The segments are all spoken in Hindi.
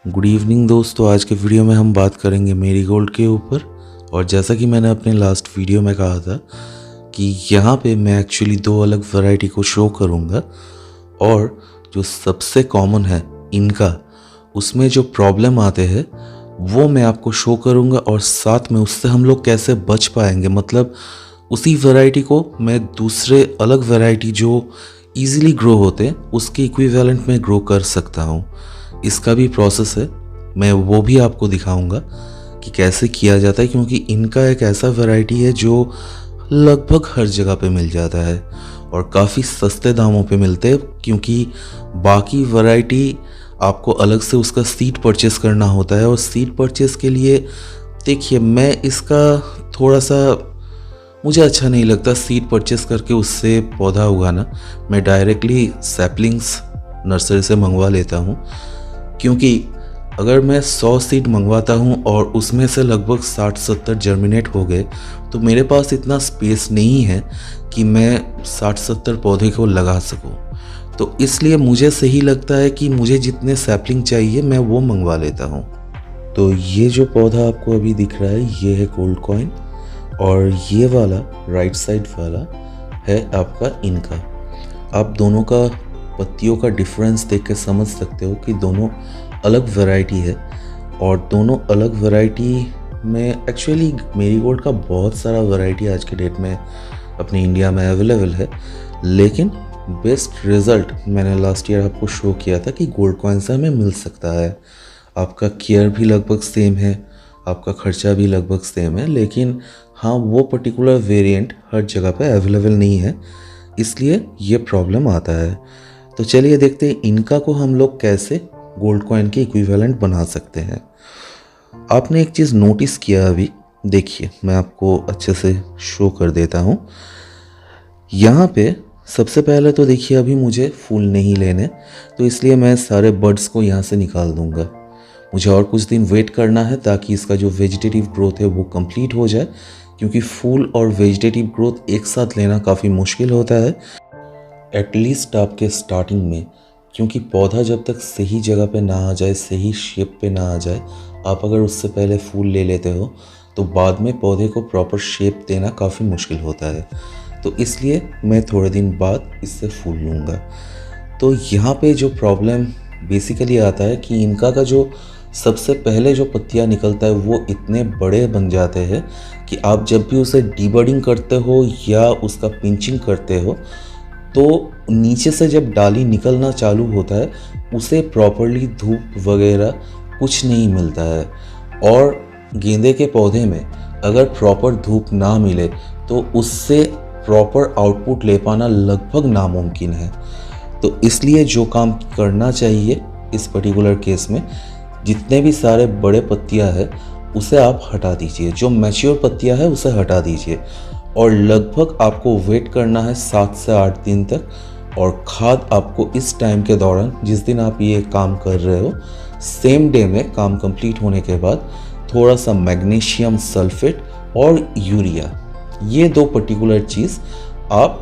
गुड इवनिंग दोस्तों। आज के वीडियो में हम बात करेंगे मेरीगोल्ड के ऊपर। और जैसा कि मैंने अपने लास्ट वीडियो में कहा था कि यहाँ पे मैं एक्चुअली दो अलग वैरायटी को शो करूँगा और जो सबसे कॉमन है इनका, उसमें जो प्रॉब्लम आते हैं वो मैं आपको शो करूँगा और साथ में उससे हम लोग कैसे बच पाएंगे, मतलब उसी वैरायटी को मैं दूसरे अलग वैरायटी जो ईज़िली ग्रो होते हैं उसके इक्विवेलेंट में ग्रो कर सकता हूँ। इसका भी प्रोसेस है, मैं वो भी आपको दिखाऊंगा कि कैसे किया जाता है, क्योंकि इनका एक ऐसा वैरायटी है जो लगभग हर जगह पे मिल जाता है और काफ़ी सस्ते दामों पे मिलते हैं, क्योंकि बाकी वैरायटी आपको अलग से उसका सीड परचेस करना होता है। और सीड परचेस के लिए देखिए, मैं इसका थोड़ा सा मुझे अच्छा नहीं लगता सीड परचेस करके उससे पौधा उगाना। मैं डायरेक्टली सैपलिंग्स नर्सरी से मंगवा लेता हूँ, क्योंकि अगर मैं 100 सीड मंगवाता हूँ और उसमें से लगभग 60-70 जर्मिनेट हो गए तो मेरे पास इतना स्पेस नहीं है कि मैं 60-70 पौधे को लगा सकूँ। तो इसलिए मुझे सही लगता है कि मुझे जितने सैपलिंग चाहिए मैं वो मंगवा लेता हूँ। तो ये जो पौधा आपको अभी दिख रहा है ये है गोल्ड कॉइन, और ये वाला राइट साइड वाला है आपका इनका। आप दोनों का पत्तियों का डिफरेंस देख के समझ सकते हो कि दोनों अलग वैरायटी है। और दोनों अलग वैरायटी में एक्चुअली मेरीगोल्ड का बहुत सारा वैरायटी आज के डेट में अपने इंडिया में अवेलेबल है, लेकिन बेस्ट रिज़ल्ट मैंने लास्ट ईयर आपको शो किया था कि गोल्ड कॉइन से हमें मिल सकता है। आपका केयर भी लगभग सेम है, आपका खर्चा भी लगभग सेम है, लेकिन हाँ वो पर्टिकुलर वेरिएंट हर जगह पे अवेलेबल नहीं है, इसलिए ये प्रॉब्लम आता है। तो चलिए देखते हैं इनका को हम लोग कैसे गोल्ड कॉइन के इक्विवेलेंट बना सकते हैं। आपने एक चीज़ नोटिस किया अभी, देखिए मैं आपको अच्छे से शो कर देता हूँ। यहाँ पे सबसे पहले तो देखिए अभी मुझे फूल नहीं लेने, तो इसलिए मैं सारे बर्ड्स को यहाँ से निकाल दूँगा। मुझे और कुछ दिन वेट करना है ताकि इसका जो वेजिटेटिव ग्रोथ है वो कंप्लीट हो जाए, क्योंकि फूल और वेजिटेटिव ग्रोथ एक साथ लेना काफ़ी मुश्किल होता है एटलीस्ट आपके स्टार्टिंग में, क्योंकि पौधा जब तक सही जगह पे ना आ जाए, सही शेप पे ना आ जाए, आप अगर उससे पहले फूल ले लेते हो तो बाद में पौधे को प्रॉपर शेप देना काफ़ी मुश्किल होता है। तो इसलिए मैं थोड़े दिन बाद इससे फूल लूँगा। तो यहाँ पे जो प्रॉब्लम बेसिकली आता है कि इनका का जो सबसे पहले जो पत्तियाँ निकलता है वो इतने बड़े बन जाते हैं कि आप जब भी उसे डीबडिंग करते हो या उसका पिंचिंग करते हो तो नीचे से जब डाली निकलना चालू होता है उसे प्रॉपरली धूप वगैरह कुछ नहीं मिलता है। और गेंदे के पौधे में अगर प्रॉपर धूप ना मिले तो उससे प्रॉपर आउटपुट ले पाना लगभग नामुमकिन है। तो इसलिए जो काम करना चाहिए इस पर्टिकुलर केस में, जितने भी सारे बड़े पत्तियां है उसे आप हटा दीजिए, जो मैच्योर पत्तियां है उसे हटा दीजिए, और लगभग आपको वेट करना है 7 से 8 दिन तक। और खाद आपको इस टाइम के दौरान, जिस दिन आप ये काम कर रहे हो, सेम डे में काम कंप्लीट होने के बाद थोड़ा सा मैग्नीशियम सल्फेट और यूरिया, ये दो पर्टिकुलर चीज़ आप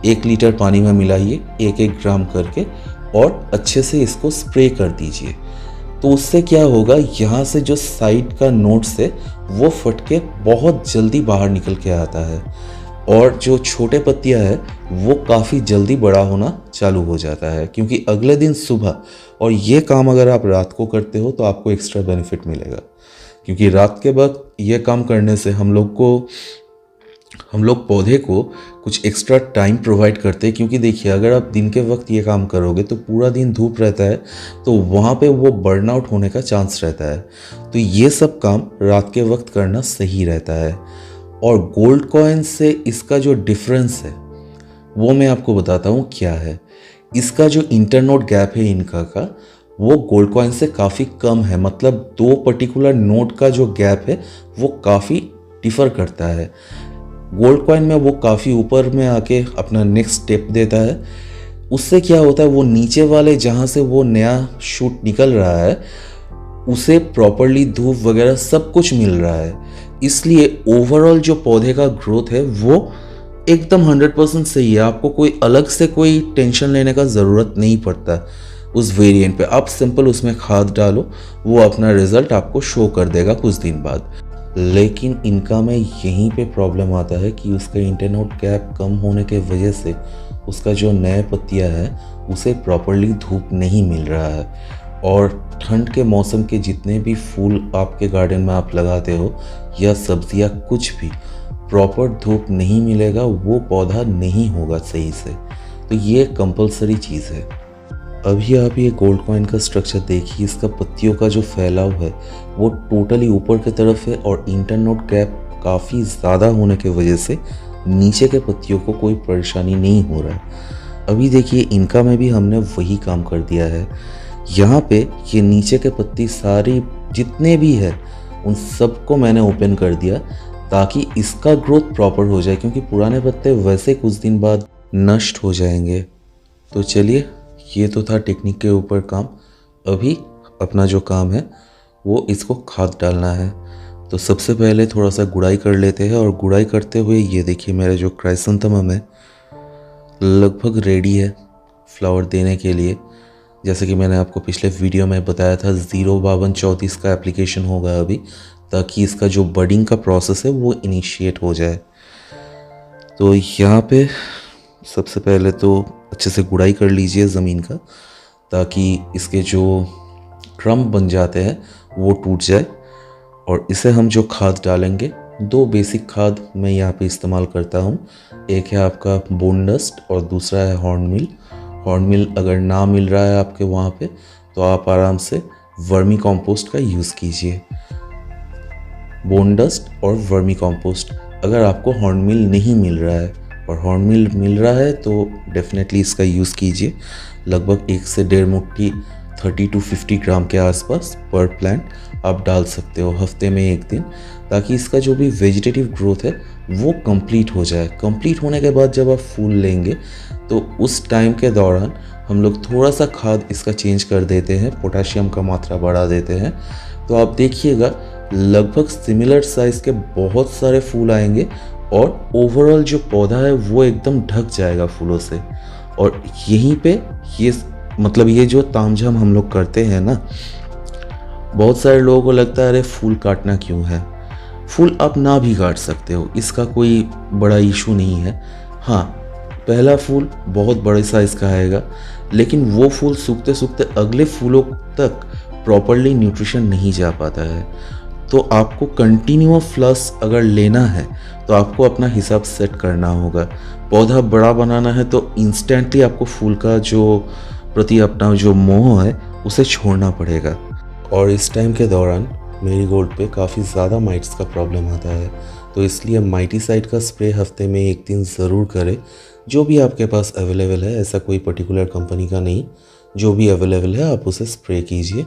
1 लीटर पानी में मिलाइए 1-1 ग्राम करके और अच्छे से इसको स्प्रे कर दीजिए। तो उससे क्या होगा, यहाँ से जो साइड का नोट्स है वो फट के बहुत जल्दी बाहर निकल के आता है, और जो छोटे पत्तियाँ है वो काफ़ी जल्दी बड़ा होना चालू हो जाता है, क्योंकि अगले दिन सुबह, और ये काम अगर आप रात को करते हो तो आपको एक्स्ट्रा बेनिफिट मिलेगा, क्योंकि रात के वक्त ये काम करने से हम लोग पौधे को कुछ एक्स्ट्रा टाइम प्रोवाइड करते हैं। क्योंकि देखिए अगर आप दिन के वक्त ये काम करोगे तो पूरा दिन धूप रहता है, तो वहाँ पे वो बर्न आउट होने का चांस रहता है। तो ये सब काम रात के वक्त करना सही रहता है। और गोल्ड कॉइन से इसका जो डिफरेंस है वो मैं आपको बताता हूँ क्या है। इसका जो इंटरनोड गैप है इनका का, वो गोल्ड कॉइन से काफ़ी कम है, मतलब 2 पर्टिकुलर नोड का जो गैप है वो काफ़ी डिफर करता है। गोल्ड कॉइन में वो काफ़ी ऊपर में आके अपना नेक्स्ट स्टेप देता है। उससे क्या होता है, वो नीचे वाले जहाँ से वो नया शूट निकल रहा है उसे प्रॉपरली धूप वगैरह सब कुछ मिल रहा है, इसलिए ओवरऑल जो पौधे का ग्रोथ है वो एकदम 100% सही है। आपको कोई अलग से कोई टेंशन लेने का ज़रूरत नहीं पड़ता। उस वेरिएंट पे। आप सिंपल उसमें खाद डालो, वो अपना रिजल्ट आपको शो कर देगा कुछ दिन बाद। लेकिन इनका में यहीं पे प्रॉब्लम आता है कि उसका इंटरनोड गैप कम होने के वजह से उसका जो नए पत्तियां है उसे प्रॉपरली धूप नहीं मिल रहा है। और ठंड के मौसम के जितने भी फूल आपके गार्डन में आप लगाते हो या सब्जियां कुछ भी, प्रॉपर धूप नहीं मिलेगा वो पौधा नहीं होगा सही से। तो ये कंपलसरी चीज़ है। अभी आप ये गोल्ड कॉइन का स्ट्रक्चर देखिए, इसका पत्तियों का जो फैलाव है वो टोटली ऊपर की तरफ है और इंटरनोड गैप काफ़ी ज़्यादा होने की वजह से नीचे के पत्तियों को कोई परेशानी नहीं हो रहा है। अभी देखिए इनका में भी हमने वही काम कर दिया है। यहाँ पे ये नीचे के पत्ती सारी जितने भी है उन सबको मैंने ओपन कर दिया ताकि इसका ग्रोथ प्रॉपर हो जाए, क्योंकि पुराने पत्ते वैसे कुछ दिन बाद नष्ट हो जाएंगे। तो चलिए, ये तो था टेक्निक के ऊपर काम। अभी अपना जो काम है वो इसको खाद डालना है। तो सबसे पहले थोड़ा सा गुड़ाई कर लेते हैं, और गुड़ाई करते हुए ये देखिए मेरा जो क्राइसेंथेमम है लगभग रेडी है फ्लावर देने के लिए। जैसे कि मैंने आपको पिछले वीडियो में बताया था 05234 का एप्लीकेशन होगा अभी, ताकि इसका जो बडिंग का प्रोसेस है वो इनिशिएट हो जाए। तो यहाँ पे सबसे पहले तो अच्छे से गुड़ाई कर लीजिए ज़मीन का, ताकि इसके जो क्रम बन जाते हैं वो टूट जाए। और इसे हम जो खाद डालेंगे, दो बेसिक खाद मैं यहाँ पे इस्तेमाल करता हूँ। एक है आपका बोन डस्ट और दूसरा है हॉर्न मिल। हॉर्न मिल अगर ना मिल रहा है आपके वहाँ पे तो आप आराम से वर्मी कंपोस्ट का यूज़ कीजिए। बोन डस्ट और वर्मी कंपोस्ट। अगर आपको हॉर्न मिल नहीं मिल रहा है और हॉर्न मिल मिल रहा है तो डेफिनेटली इसका यूज़ कीजिए। लगभग 1 से 1.5 मुट्ठी 30 to 50 ग्राम के आसपास पर प्लांट आप डाल सकते हो हफ्ते में 1 दिन, ताकि इसका जो भी वेजिटेटिव ग्रोथ है वो कंप्लीट हो जाए। कंप्लीट होने के बाद जब आप फूल लेंगे तो उस टाइम के दौरान हम लोग थोड़ा सा खाद इसका चेंज कर देते हैं, पोटेशियम का मात्रा बढ़ा देते हैं। तो आप देखिएगा लगभग सिमिलर साइज़ के बहुत सारे फूल आएंगे और ओवरऑल जो पौधा है वो एकदम ढक जाएगा फूलों से। और यहीं पे ये मतलब ये जो तामझाम हम लोग करते हैं ना, बहुत सारे लोगों को लगता है अरे फूल काटना क्यों है। फूल आप ना भी काट सकते हो, इसका कोई बड़ा इशू नहीं है। हाँ, पहला फूल बहुत बड़े साइज़ का आएगा, लेकिन वो फूल सूखते सूखते अगले फूलों तक प्रॉपरली न्यूट्रिशन नहीं जा पाता है। तो आपको कंटिन्यूअस फ्लस अगर लेना है तो आपको अपना हिसाब सेट करना होगा। पौधा बड़ा बनाना है तो इंस्टेंटली आपको फूल का जो प्रति अपना जो मोह है उसे छोड़ना पड़ेगा। और इस टाइम के दौरान मेरीगोल्ड पे काफ़ी ज़्यादा माइट्स का प्रॉब्लम आता है, तो इसलिए माइटीसाइड का स्प्रे हफ्ते में 1 दिन ज़रूर करें। जो भी आपके पास अवेलेबल है, ऐसा कोई पर्टिकुलर कंपनी का नहीं, जो भी अवेलेबल है आप उसे स्प्रे कीजिए।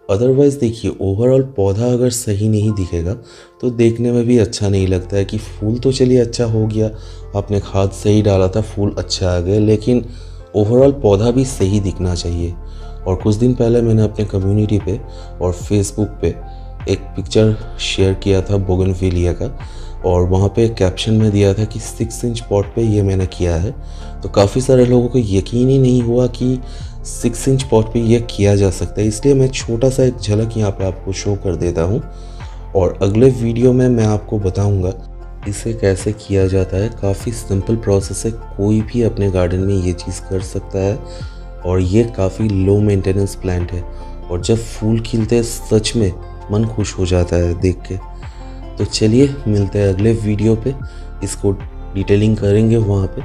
अदरवाइज़ देखिए, ओवरऑल पौधा अगर सही नहीं दिखेगा तो देखने में भी अच्छा नहीं लगता है कि फूल तो चलिए अच्छा हो गया, आपने खाद सही डाला था, फूल अच्छा आ गए, लेकिन ओवरऑल पौधा भी सही दिखना चाहिए। और कुछ दिन पहले मैंने अपने कम्युनिटी पे और फेसबुक पे एक पिक्चर शेयर किया था बोगनविलिया का, और वहाँ पे कैप्शन में दिया था कि 6 इंच पॉट पे ये मैंने किया है। तो काफ़ी सारे लोगों को यकीन ही नहीं हुआ कि 6 इंच पॉट पे ये किया जा सकता है, इसलिए मैं छोटा सा एक झलक यहाँ पे आपको शो कर देता हूँ। और अगले वीडियो में मैं आपको बताऊँगा इसे कैसे किया जाता है। काफ़ी सिंपल प्रोसेस है, कोई भी अपने गार्डन में ये चीज़ कर सकता है, और ये काफ़ी लो मेंटेनेंस प्लांट है। और जब फूल खिलते सच में मन खुश हो जाता है देख के। तो चलिए मिलते हैं अगले वीडियो पे, इसको डिटेलिंग करेंगे वहाँ पे।